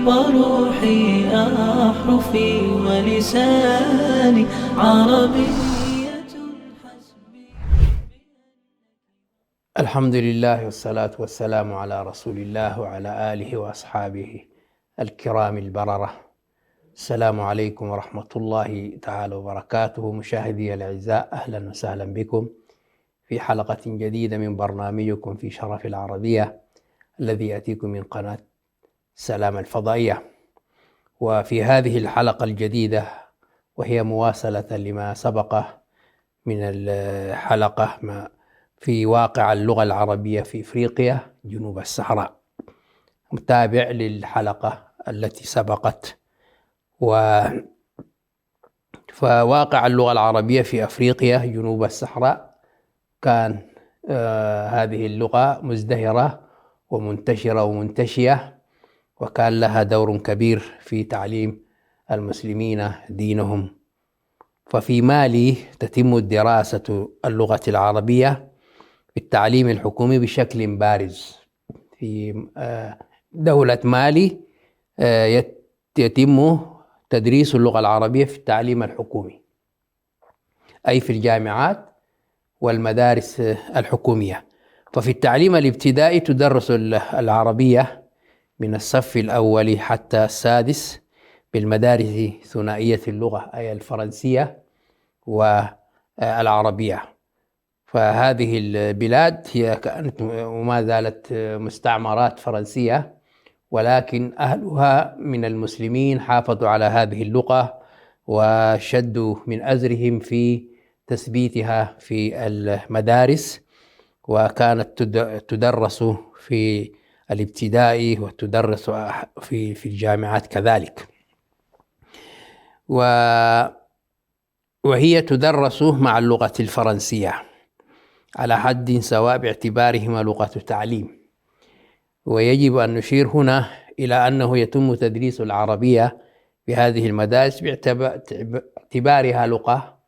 وروحي أحرفي ولساني عربية حسبي. الحمد لله والصلاة والسلام على رسول الله وعلى آله وأصحابه الكرام البررة. السلام عليكم ورحمة الله تعالى وبركاته. مشاهدي الأعزاء، أهلا وسهلا بكم في حلقة جديدة من برنامجكم في شرف العربية الذي يأتيكم من قناة سلام الفضائية. وفي هذه الحلقة الجديدة، وهي مواصلة لما سبق من الحلقة في واقع اللغة العربية في إفريقيا جنوب الصحراء، متابع للحلقة التي سبقت. فواقع اللغة العربية في أفريقيا جنوب الصحراء كان هذه اللغة مزدهرة ومنتشرة ومنتشية، وكان لها دور كبير في تعليم المسلمين دينهم. ففي مالي تتم دراسة اللغة العربية في التعليم الحكومي بشكل بارز. في دولة مالي يتم تدريس اللغة العربية في التعليم الحكومي، أي في الجامعات والمدارس الحكومية. ففي التعليم الابتدائي تدرس العربية من الصف الأول حتى السادس بالمدارس ثنائية اللغة، أي الفرنسية والعربية. فهذه البلاد هي كانت وما زالت مستعمرات فرنسية، ولكن أهلها من المسلمين حافظوا على هذه اللغة وشدوا من أزرهم في تثبيتها في المدارس، وكانت تدرس في الابتدائي وتدرس في الجامعات كذلك. وهي تدرس مع اللغة الفرنسية على حد سواء باعتبارهما لغة تعليم. ويجب أن نشير هنا إلى أنه يتم تدريس العربية في هذه المدارس باعتبارها لغة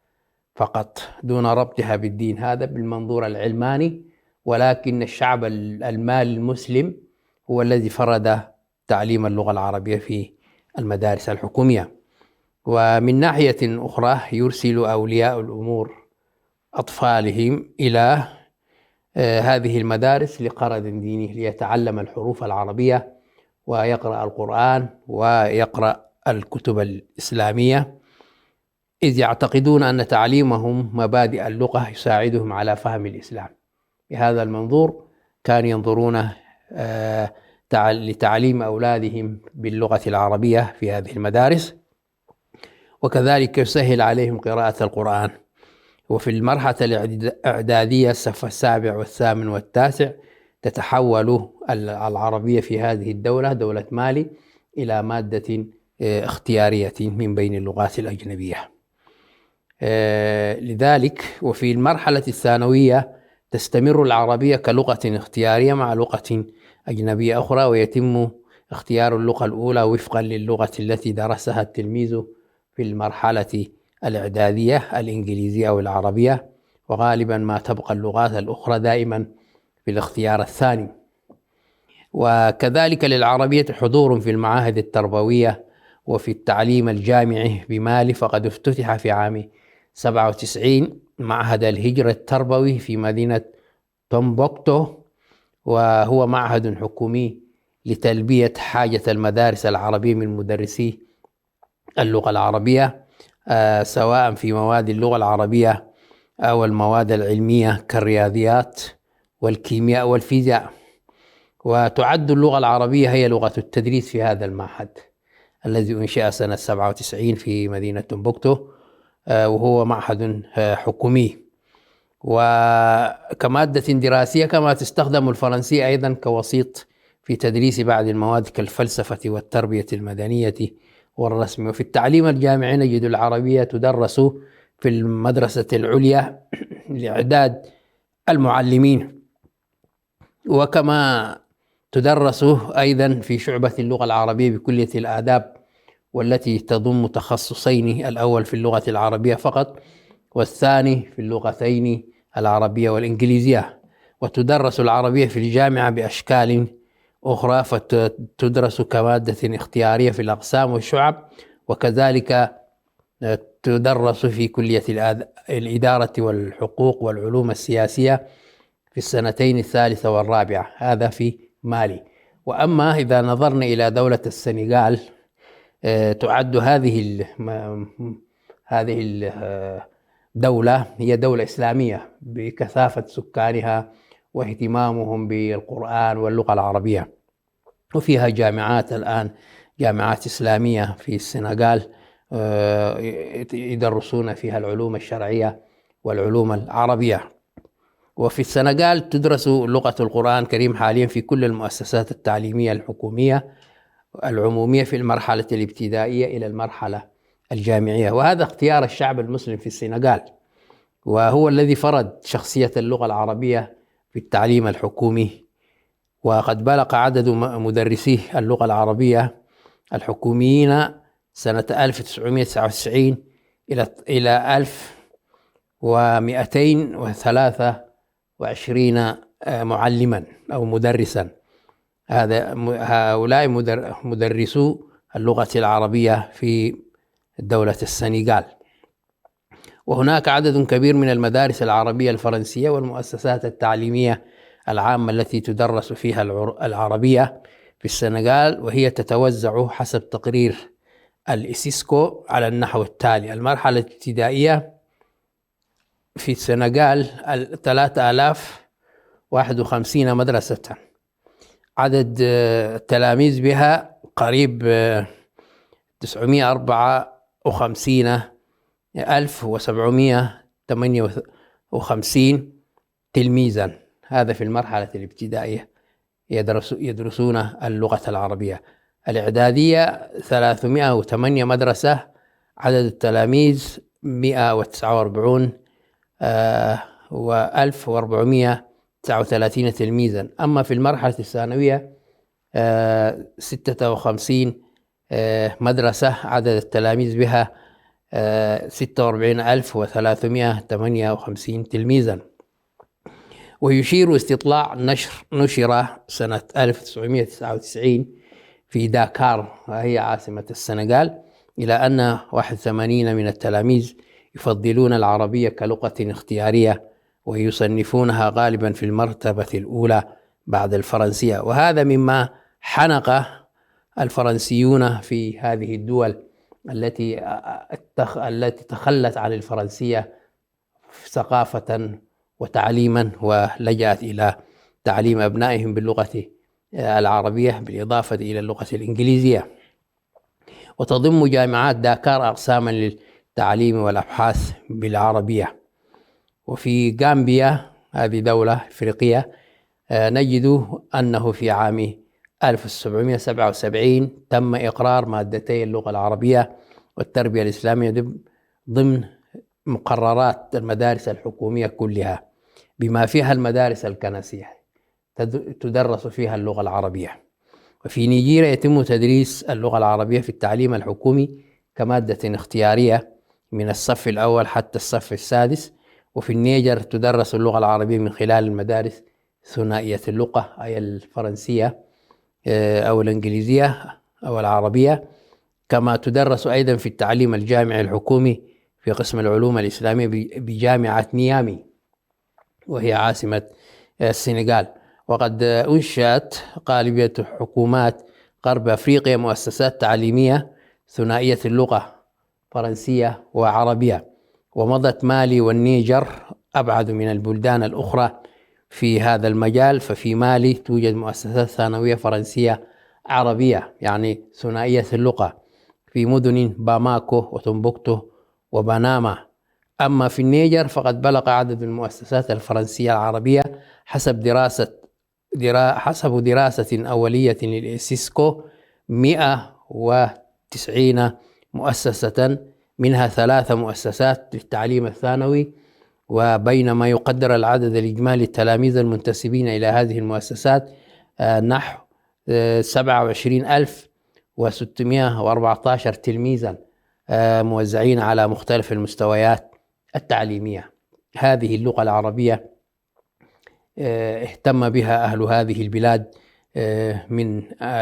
فقط دون ربطها بالدين، هذا بالمنظور العلماني. ولكن الشعب المالي المسلم هو الذي فرض تعليم اللغة العربية في المدارس الحكومية. ومن ناحية أخرى يرسل أولياء الأمور أطفالهم إلى هذه المدارس لغرض ديني، ليتعلم الحروف العربية ويقرأ القرآن ويقرأ الكتب الإسلامية، إذ يعتقدون أن تعليمهم مبادئ اللغة يساعدهم على فهم الإسلام. بهذا المنظور كانوا ينظرون لتعليم أولادهم باللغة العربية في هذه المدارس، وكذلك يسهل عليهم قراءة القرآن. وفي المرحلة الإعدادية الصف السابع والثامن والتاسع تتحول العربية في هذه الدولة، دولة مالي، إلى مادة اختيارية من بين اللغات الأجنبية. لذلك وفي المرحلة الثانوية تستمر العربية كلغة اختيارية مع لغة أجنبية أخرى، ويتم اختيار اللغة الأولى وفقا للغة التي درسها التلميذ في المرحلة الإعدادية، الإنجليزية أو العربية، وغالبا ما تبقى اللغات الأخرى دائما في الاختيار الثاني. وكذلك للعربية حضور في المعاهد التربوية وفي التعليم الجامعي بمالي، فقد افتتح في عام 97 معهد الهجرة التربوي في مدينة تومبوكتو، وهو معهد حكومي لتلبية حاجة المدارس العربية من مدرسي اللغة العربية، سواء في مواد اللغة العربية أو المواد العلمية كالرياضيات والكيمياء والفيزياء. وتعد اللغة العربية هي لغة التدريس في هذا المعهد الذي أنشأ سنة 97 في مدينة تومبوكتو، وهو معهد حكومي. وكمادة دراسية كما تستخدم الفرنسية أيضا كوسيط في تدريس بعض المواد كالفلسفة والتربية المدنية والرسم. وفي التعليم الجامعي نجد العربية تدرس في المدرسة العليا لإعداد المعلمين، وكما تدرس أيضا في شعبة اللغة العربية بكلية الآداب، والتي تضم تخصصين، الأول في اللغة العربية فقط، والثاني في اللغتين العربية والإنجليزية. وتدرس العربية في الجامعة بأشكال أخرى فتدرس كمادة اختيارية في الأقسام والشعب، وكذلك تدرس في كلية الإدارة والحقوق والعلوم السياسية في السنتين الثالثة والرابعة. هذا في مالي. وأما إذا نظرنا إلى دولة السنغال، تعد هذه الدولة هي دولة إسلامية بكثافة سكانها واهتمامهم بالقرآن واللغة العربية، وفيها جامعات الآن، جامعات إسلامية في السنغال يدرسون فيها العلوم الشرعية والعلوم العربية. وفي السنغال تدرس لغة القرآن الكريم حاليا في كل المؤسسات التعليمية الحكومية العمومية في المرحلة الابتدائية إلى المرحلة الجامعية. وهذا اختيار الشعب المسلم في السنغال، وهو الذي فرض شخصية اللغة العربية في التعليم الحكومي. وقد بلغ عدد مدرسي اللغة العربية الحكوميين سنة 1999 إلى 1223 معلما أو مدرسا. هؤلاء مدرسو اللغة العربية في دولة السنغال. وهناك عدد كبير من المدارس العربية الفرنسية والمؤسسات التعليمية العامة التي تدرس فيها العربية في السنغال، وهي تتوزع حسب تقرير الإسيسكو على النحو التالي: المرحلة الابتدائية في السنغال 3051 مدرسة، عدد التلاميذ بها قريب 954,758 تلميذا. هذا في المرحلة الابتدائية يدرسون اللغة العربية. الإعدادية 308 مدرسة، عدد التلاميذ 149,439 تلميذا. أما في المرحلة الثانوية 56 مدرسة، عدد التلاميذ بها 46,358 تلميذا. ويشير استطلاع نشر سنة 1999 في داكار وهي عاصمة السنغال إلى أن 81 من التلاميذ يفضلون العربية كلغة اختيارية، ويصنفونها غالبا في المرتبة الأولى بعد الفرنسية. وهذا مما حنق الفرنسيون في هذه الدول التي تخلت عن الفرنسية ثقافة وتعليما، ولجأت إلى تعليم أبنائهم باللغة العربية بالإضافة إلى اللغة الإنجليزية. وتضم جامعات داكار أقساما للتعليم والأبحاث بالعربية. وفي غامبيا، هذه دولة أفريقية، نجد أنه في عام 1777 تم إقرار مادتي اللغة العربية والتربية الإسلامية ضمن مقررات المدارس الحكومية كلها، بما فيها المدارس الكنسية تدرس فيها اللغة العربية. وفي نيجيريا يتم تدريس اللغة العربية في التعليم الحكومي كمادة اختيارية من الصف الأول حتى الصف السادس. وفي النيجر تدرس اللغة العربية من خلال المدارس ثنائية اللغة، أي الفرنسية أو الإنجليزية أو العربية. كما تدرس أيضا في التعليم الجامعي الحكومي في قسم العلوم الإسلامية بجامعة نيامي وهي عاصمة السنغال. وقد أنشأت غالبية حكومات غرب أفريقيا مؤسسات تعليمية ثنائية اللغة فرنسية وعربية. ومضت مالي والنيجر أبعد من البلدان الأخرى في هذا المجال. ففي مالي توجد مؤسسات ثانوية فرنسية عربية يعني ثنائية اللغة في مدن باماكو وتمبكتو وبناما. أما في النيجر فقد بلغ عدد المؤسسات الفرنسية العربية حسب دراسة أولية للإسيسكو 190 مؤسسة، منها 3 مؤسسات للتعليم الثانوي. وبينما يقدر العدد الإجمالي التلاميذ المنتسبين إلى هذه المؤسسات نحو 27,614 تلميذا موزعين على مختلف المستويات التعليمية. هذه اللغة العربية اهتم بها أهل هذه البلاد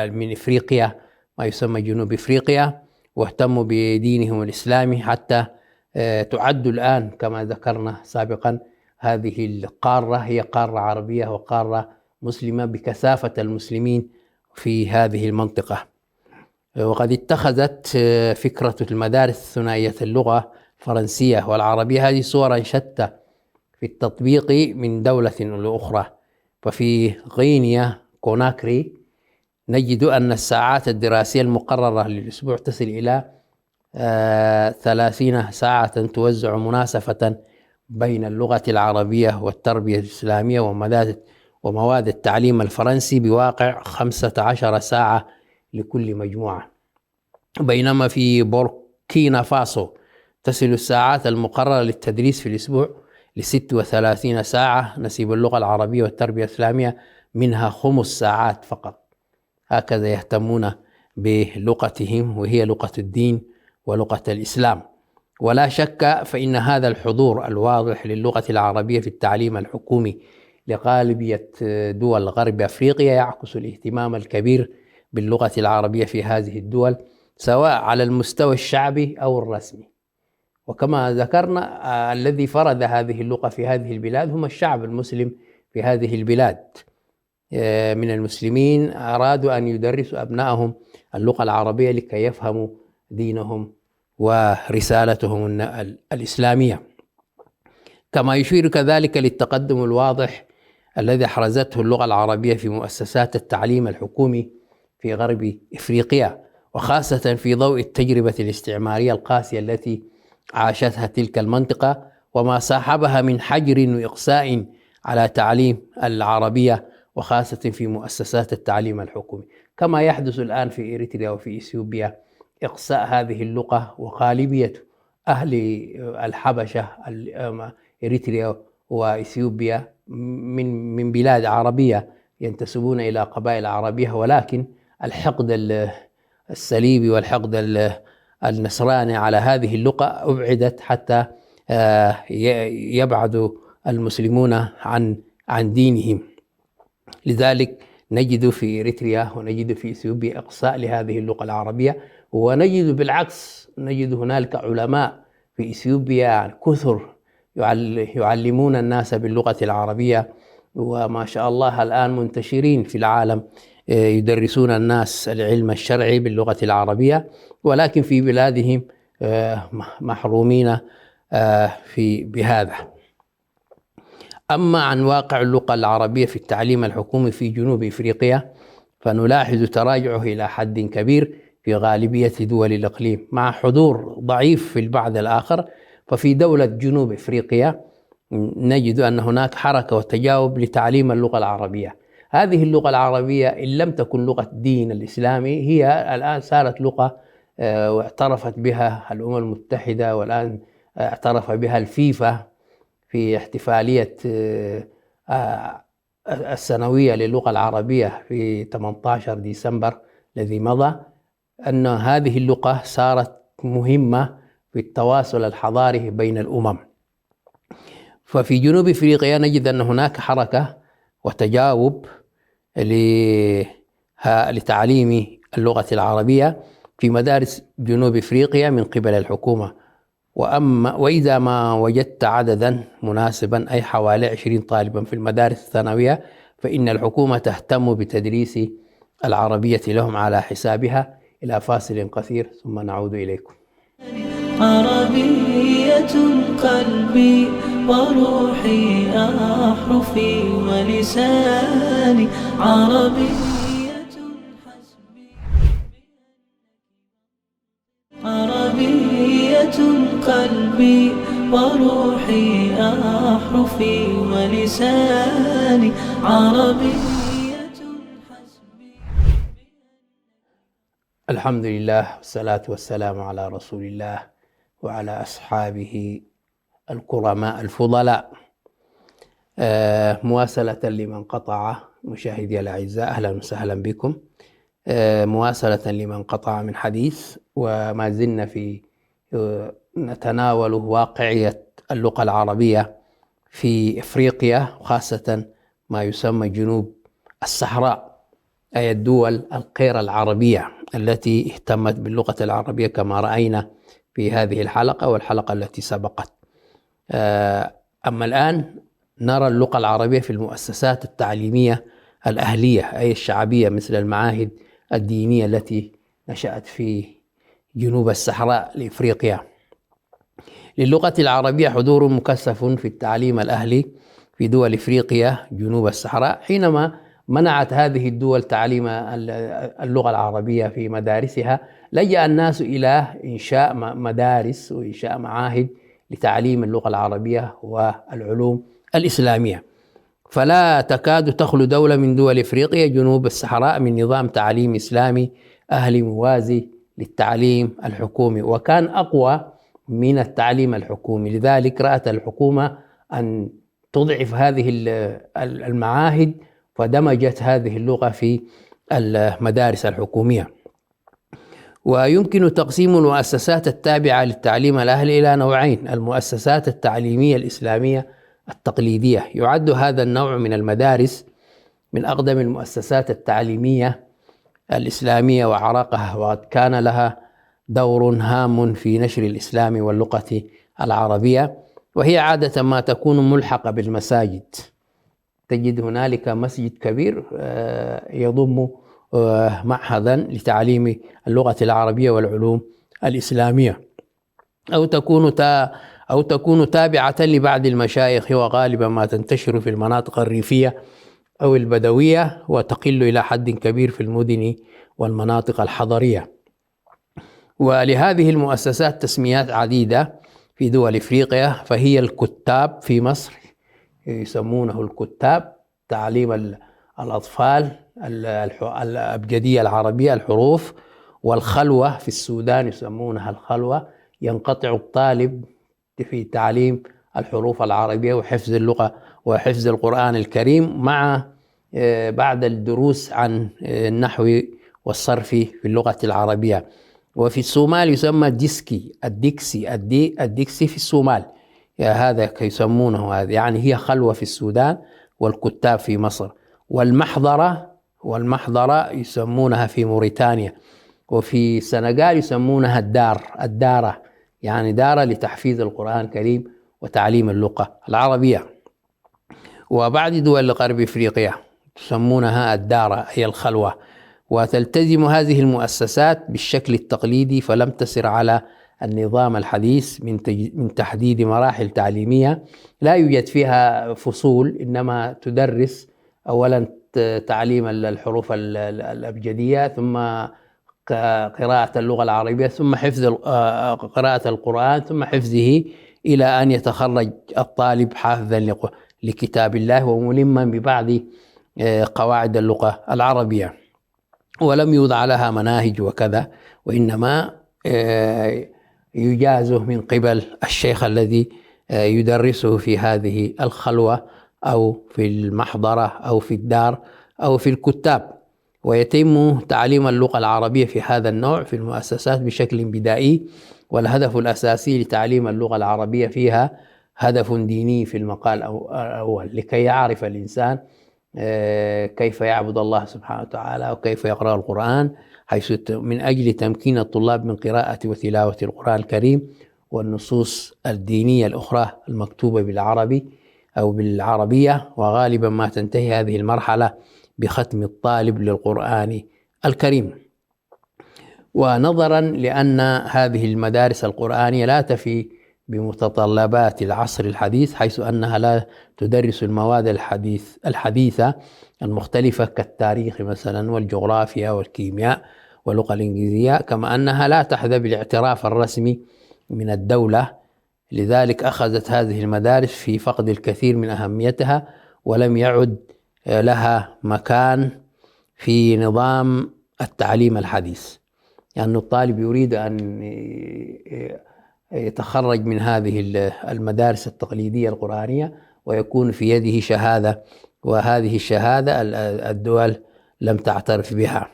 من إفريقيا، ما يسمى جنوب إفريقيا، واهتموا بدينهم الإسلامي حتى تعد الآن كما ذكرنا سابقا هذه القارة هي قارة عربية وقارة مسلمة بكثافة المسلمين في هذه المنطقة. وقد اتخذت فكرة المدارس ثنائية اللغة الفرنسية والعربية هذه صورا شتى في التطبيق من دولة لأخرى. ففي غينيا كوناكري نجد أن الساعات الدراسية المقررة للأسبوع تصل إلى 30 ساعة توزع مناسفة بين اللغة العربية والتربية الإسلامية ومواد التعليم الفرنسي بواقع 15 ساعة لكل مجموعة. بينما في بوركينا فاسو تصل الساعات المقررة للتدريس في الأسبوع ل36 ساعة، نسيب اللغة العربية والتربية الإسلامية منها 5 ساعات فقط. هكذا يهتمون بلغتهم وهي لغة الدين ولغة الإسلام. ولا شك فإن هذا الحضور الواضح للغة العربية في التعليم الحكومي لغالبية دول غرب أفريقيا يعكس الاهتمام الكبير باللغة العربية في هذه الدول سواء على المستوى الشعبي أو الرسمي. وكما ذكرنا الذي فرض هذه اللغة في هذه البلاد هم الشعب المسلم في هذه البلاد. من المسلمين أرادوا أن يدرسوا أبنائهم اللغة العربية لكي يفهموا دينهم ورسالتهم الإسلامية. كما يشير كذلك للتقدم الواضح الذي أحرزته اللغة العربية في مؤسسات التعليم الحكومي في غرب إفريقيا، وخاصة في ضوء التجربة الاستعمارية القاسية التي عاشتها تلك المنطقة وما صاحبها من حجر وإقصاء على تعليم العربية وخاصة في مؤسسات التعليم الحكومي، كما يحدث الآن في إريتريا وفي إثيوبيا إقصاء هذه اللغة. وغالبية أهل الحبشة إريتريا وإثيوبيا من بلاد عربية ينتسبون إلى قبائل عربية، ولكن الحقد الصليبي والحقد النصراني على هذه اللغة أبعدت حتى يبعد المسلمون عن دينهم. لذلك نجد في إريتريا ونجد في إثيوبيا إقصاء لهذه اللغة العربية، ونجد بالعكس نجد هنالك علماء في إثيوبيا كثر يعلمون الناس باللغة العربية، وما شاء الله الآن منتشرين في العالم يدرسون الناس العلم الشرعي باللغة العربية، ولكن في بلادهم محرومين بهذا. أما عن واقع اللغة العربية في التعليم الحكومي في جنوب إفريقيا فنلاحظ تراجعه إلى حد كبير في غالبية دول الإقليم مع حضور ضعيف في البعض الآخر. ففي دولة جنوب إفريقيا نجد أن هناك حركة وتجاوب لتعليم اللغة العربية. هذه اللغة العربية إن لم تكن لغة الدين الإسلامي هي الآن صارت لغة واعترفت بها الأمم المتحدة، والآن اعترف بها الفيفا في احتفالية السنوية للغة العربية في 18 ديسمبر الذي مضى، أن هذه اللغة صارت مهمة في التواصل الحضاري بين الأمم. ففي جنوب أفريقيا نجد أن هناك حركة وتجاوب لتعليم اللغة العربية في مدارس جنوب أفريقيا من قبل الحكومة. وإذا ما وجدت عددا مناسبا أي حوالي 20 طالبا في المدارس الثانوية فإن الحكومة تهتم بتدريس العربية لهم على حسابها. إلى فاصل قصير ثم نعود إليكم. عربية قلبي وروحي أحرفي ولساني عربية حسبي عربية قلبي وروحي أحرفي ولساني عربية حسبي. الحمد لله والصلاة والسلام على رسول الله وعلى أصحابه الكرماء الفضلاء. مواصلة لمن قطع مشاهدي الأعزاء، أهلا وسهلا بكم. مواصلة لمن قطع من حديث، وما زلنا نتناول واقعية اللغة العربية في إفريقيا، وخاصة ما يسمى جنوب الصحراء. أي الدول الغير العربية التي اهتمت باللغة العربية كما رأينا في هذه الحلقة والحلقة التي سبقت. أما الآن نرى اللغة العربية في المؤسسات التعليمية الأهلية أي الشعبية مثل المعاهد الدينية التي نشأت في جنوب الصحراء لإفريقيا. للغة العربية حضور مكثف في التعليم الأهلي في دول إفريقيا جنوب الصحراء، حينما منعت هذه الدول تعليم اللغة العربية في مدارسها لجأ الناس إلى إنشاء مدارس وإنشاء معاهد لتعليم اللغة العربية والعلوم الإسلامية. فلا تكاد تخلو دولة من دول إفريقيا جنوب الصحراء من نظام تعليم إسلامي أهلي موازي للتعليم الحكومي، وكان أقوى من التعليم الحكومي. لذلك رأت الحكومة أن تضعف هذه المعاهد فدمجت هذه اللغة في المدارس الحكومية. ويمكن تقسيم المؤسسات التابعة للتعليم الأهلي إلى نوعين: المؤسسات التعليمية الإسلامية التقليدية، يعد هذا النوع من المدارس من أقدم المؤسسات التعليمية الإسلامية وعراقها، وقد كان لها دور هام في نشر الإسلام واللغة العربية، وهي عادة ما تكون ملحقة بالمساجد. تجد هنالك مسجد كبير يضم معهدا لتعليم اللغة العربية والعلوم الإسلامية، أو تكون تابعة لبعض المشايخ، وغالبا ما تنتشر في المناطق الريفية أو البدوية، وتقل إلى حد كبير في المدن والمناطق الحضرية. ولهذه المؤسسات تسميات عديدة في دول إفريقيا، فهي الكتاب في مصر يسمونه الكتاب تعليم الأطفال الأبجدية العربية الحروف، والخلوة في السودان يسمونها الخلوة، ينقطع الطالب في تعليم الحروف العربية وحفظ اللغة وحفظ القرآن الكريم مع بعد الدروس عن النحو والصرف في اللغة العربية. وفي الصومال يسمى الديكسي في الصومال، هذا يسمونه هذا، يعني هي خلوة في السودان، والكتاب في مصر. والمحضرة يسمونها في موريتانيا، وفي السنغال يسمونها الدارة، يعني دارة لتحفيظ القرآن الكريم وتعليم اللغة العربية. وبعض دول غرب إفريقيا يسمونها الدارة هي الخلوة. وتلتزم هذه المؤسسات بالشكل التقليدي، فلم تسر على النظام الحديث من تحديد مراحل تعليمية لا يوجد فيها فصول، إنما تدرس أولا تعليم الحروف الأبجدية، ثم قراءة اللغة العربية، ثم حفظ قراءة القرآن، ثم حفظه إلى أن يتخرج الطالب حافظا لكتاب الله وملما ببعض قواعد اللغة العربية. ولم يوضع لها مناهج وكذا، وإنما يجازه من قبل الشيخ الذي يدرسه في هذه الخلوة أو في المحضرة أو في الدار أو في الكتاب. ويتم تعليم اللغة العربية في هذا النوع في المؤسسات بشكل بدائي، والهدف الأساسي لتعليم اللغة العربية فيها هدف ديني في المقال الأول، لكي يعرف الإنسان كيف يعبد الله سبحانه وتعالى وكيف يقرأ القرآن، حيث من أجل تمكين الطلاب من قراءة وتلاوة القرآن الكريم والنصوص الدينية الأخرى المكتوبة بالعربي أو بالعربية. وغالبا ما تنتهي هذه المرحلة بختم الطالب للقرآن الكريم. ونظرا لأن هذه المدارس القرآنية لا تفي بمتطلبات العصر الحديث، حيث أنها لا تدرس المواد الحديثة المختلفة كالتاريخ مثلا والجغرافيا والكيمياء واللغة الإنجليزية، كما أنها لا تحظى بالاعتراف الرسمي من الدولة، لذلك أخذت هذه المدارس في فقد الكثير من أهميتها، ولم يعد لها مكان في نظام التعليم الحديث، لأن يعني الطالب يريد أن يتخرج من هذه المدارس التقليدية القرآنية ويكون في يده شهادة، وهذه الشهادة الدول لم تعترف بها.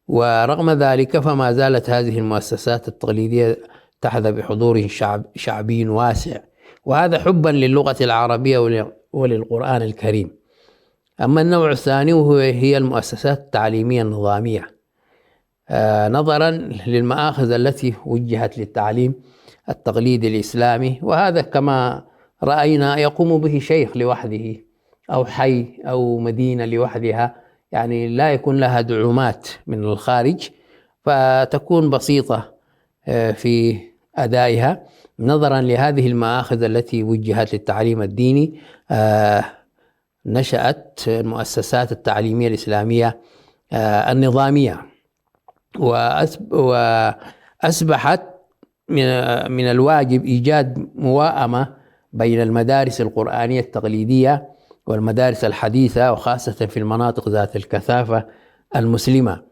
ورغم ذلك فما زالت هذه المؤسسات التقليدية تحظى بحضور شعبي واسع، وهذا حبا للغة العربية وللقرآن الكريم. أما النوع الثاني هي المؤسسات التعليمية النظامية، نظرا للمآخذ التي وجهت للتعليم التقليدي الإسلامي، وهذا كما رأينا يقوم به شيخ لوحده أو حي أو مدينة لوحدها، يعني لا يكون لها دعومات من الخارج، فتكون بسيطة في أدائها. نظرا لهذه المآخذ التي وجهت للتعليم الديني نشأت المؤسسات التعليمية الإسلامية النظامية، وأصبحت من الواجب إيجاد موائمة بين المدارس القرآنية التقليدية والمدارس الحديثة، وخاصة في المناطق ذات الكثافة المسلمة.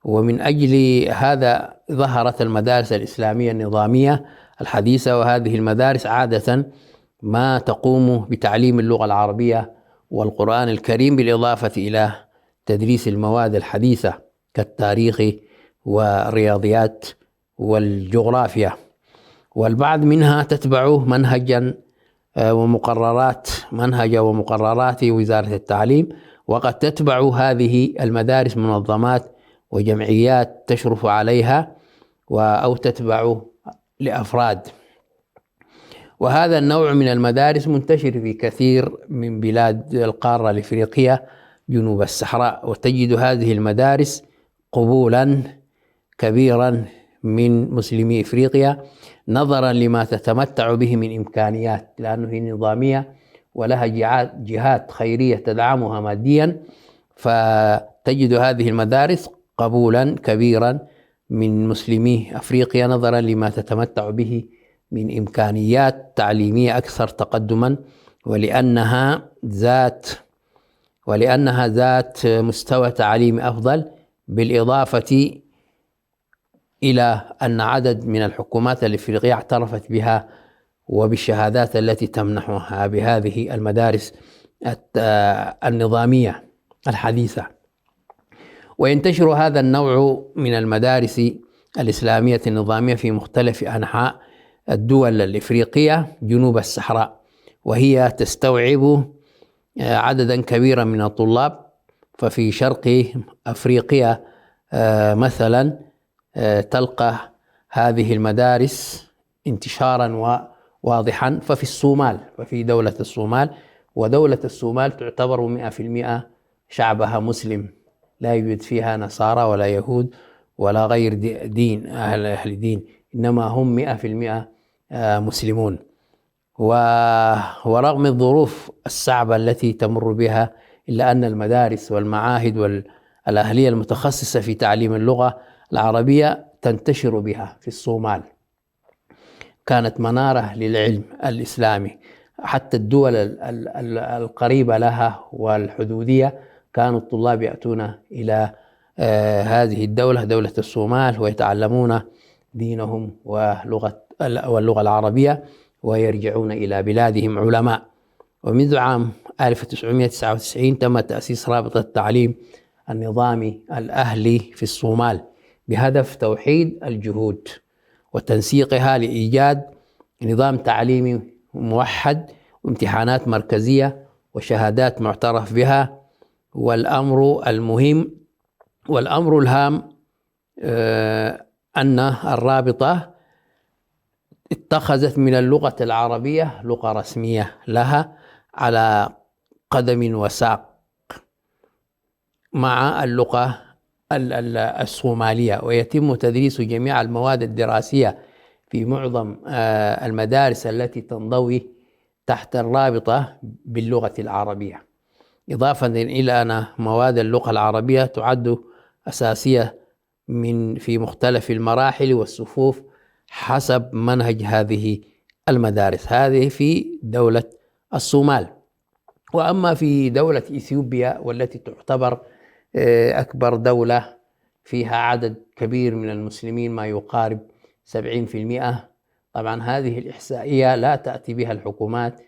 ومن أجل هذا ظهرت المدارس الإسلامية النظامية الحديثة، وهذه المدارس عادة ما تقوم بتعليم اللغة العربية والقرآن الكريم، بالإضافة إلى تدريس المواد الحديثة كالتاريخ والرياضيات والجغرافيا. والبعض منها تتبع منهجا ومقررات وزارة التعليم، وقد تتبع هذه المدارس منظمات وجمعيات تشرف عليها أو تتبع لأفراد. وهذا النوع من المدارس منتشر في كثير من بلاد القارة الإفريقية جنوب الصحراء، وتجد هذه المدارس قبولا كبيرا من مسلمي إفريقيا نظرا لما تتمتع به من إمكانيات، لأنه هي نظامية ولها جهات خيرية تدعمها ماديا، فتجد هذه المدارس قبولا كبيرا من مسلمي أفريقيا نظرا لما تتمتع به من إمكانيات تعليمية أكثر تقدما، ولأنها ذات مستوى تعليمي أفضل، بالإضافة إلى أن عدد من الحكومات الإفريقية اعترفت بها وبالشهادات التي تمنحها بهذه المدارس النظامية الحديثة. وينتشر هذا النوع من المدارس الإسلامية النظامية في مختلف أنحاء الدول الإفريقية جنوب الصحراء، وهي تستوعب عددا كبيرا من الطلاب. ففي شرق أفريقيا مثلا تلقى هذه المدارس انتشارا واضحا. ففي دولة الصومال، ودولة الصومال تعتبر 100% شعبها مسلم، لا يوجد فيها نصارى ولا يهود ولا غير دين أهل دين، إنما هم 100% مسلمون. ورغم الظروف الصعبة التي تمر بها، إلا أن المدارس والمعاهد والأهلية المتخصصة في تعليم اللغة العربية تنتشر بها في الصومال، كانت منارة للعلم الإسلامي. حتى الدول القريبة لها والحدودية كانوا الطلاب يأتون إلى هذه الدولة، دولة الصومال، ويتعلمون دينهم واللغة العربية، ويرجعون إلى بلادهم علماء. ومنذ عام 1999 تم تأسيس رابطة التعليم النظامي الأهلي في الصومال بهدف توحيد الجهود وتنسيقها لإيجاد نظام تعليمي موحد وامتحانات مركزية وشهادات معترف بها. والأمر الهام أن الرابطة اتخذت من اللغة العربية لغة رسمية لها على قدم وساق مع اللغة الصومالية، ويتم تدريس جميع المواد الدراسية في معظم المدارس التي تنضوي تحت الرابطة باللغة العربية، إضافة إلى أن مواد اللغة العربية تعد أساسية في مختلف المراحل والصفوف حسب منهج هذه المدارس. هذه في دولة الصومال. وأما في دولة إثيوبيا، والتي تعتبر أكبر دولة فيها عدد كبير من المسلمين ما يقارب 70%، طبعا هذه الإحصائية لا تأتي بها الحكومات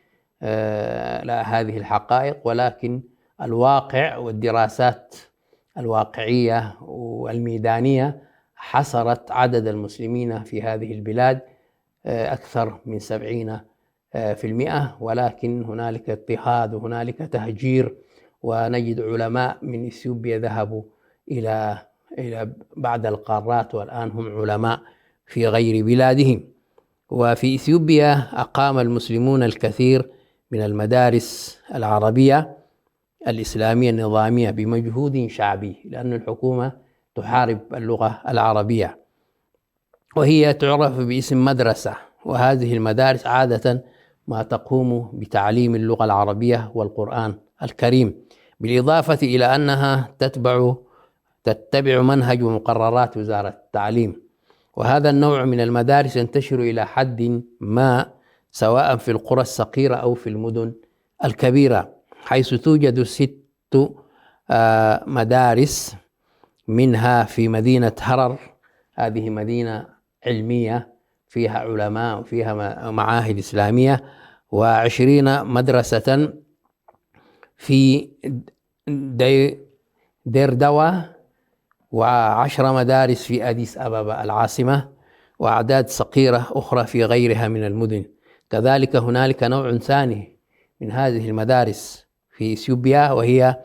لا هذه الحقائق، ولكن الواقع والدراسات الواقعية والميدانية حصرت عدد المسلمين في هذه البلاد أكثر من 70 في المئة، ولكن هنالك اضطهاد وهنالك تهجير، ونجد علماء من إثيوبيا ذهبوا إلى بعض القارات، والآن هم علماء في غير بلادهم. وفي إثيوبيا أقام المسلمون الكثير من المدارس العربية الإسلامية النظامية بمجهود شعبي، لأن الحكومة تحارب اللغة العربية، وهي تعرف باسم مدرسة. وهذه المدارس عادة ما تقوم بتعليم اللغة العربية والقرآن الكريم، بالإضافة إلى أنها تتبع منهج ومقررات وزارة التعليم. وهذا النوع من المدارس ينتشر إلى حد ما سواء في القرى الصغيرة أو في المدن الكبيرة، حيث توجد 6 مدارس، منها في مدينة هرر، هذه مدينة علمية فيها علماء وفيها معاهد إسلامية، و20 مدرسة في دير دوا، و10 مدارس في أديس أبابا العاصمة، وأعداد صغيرة أخرى في غيرها من المدن. كذلك هنالك نوع ثاني من هذه المدارس في إثيوبيا، وهي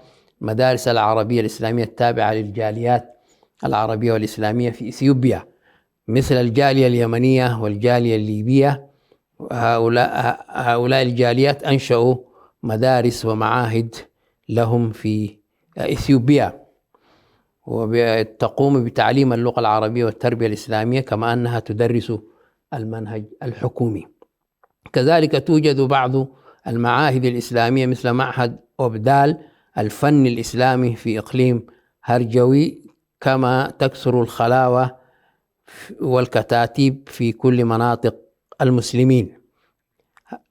المدارس العربية الإسلامية التابعة للجاليات العربية والإسلامية في إثيوبيا، مثل الجالية اليمنية والجالية الليبية. هؤلاء الجاليات أنشأوا مدارس ومعاهد لهم في إثيوبيا، وتقوم بتعليم اللغة العربية والتربية الإسلامية، كما أنها تدرس المنهج الحكومي. كذلك توجد بعض المعاهد الإسلامية مثل معهد أوبدال الفن الإسلامي في إقليم هرجوي، كما تكثر الخلاوة والكتاتيب في كل مناطق المسلمين.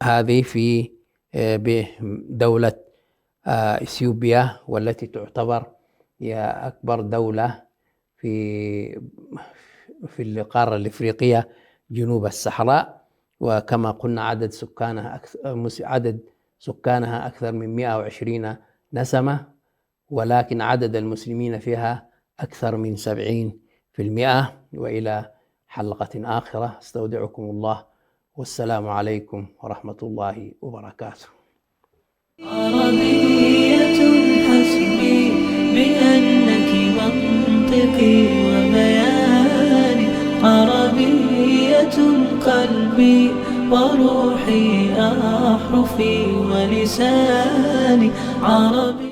هذه في دولة إثيوبيا، والتي تعتبر هي أكبر دولة في القارة الإفريقية جنوب الصحراء. وكما قلنا عدد سكانها أكثر من 120 نسمة، ولكن عدد المسلمين فيها أكثر من 70%. وإلى حلقة آخرة استودعكم الله، والسلام عليكم ورحمة الله وبركاته. عربية حسبي بأنك منطقي وبياني، عربية قلبي وروحي أحرفي ولساني، عربي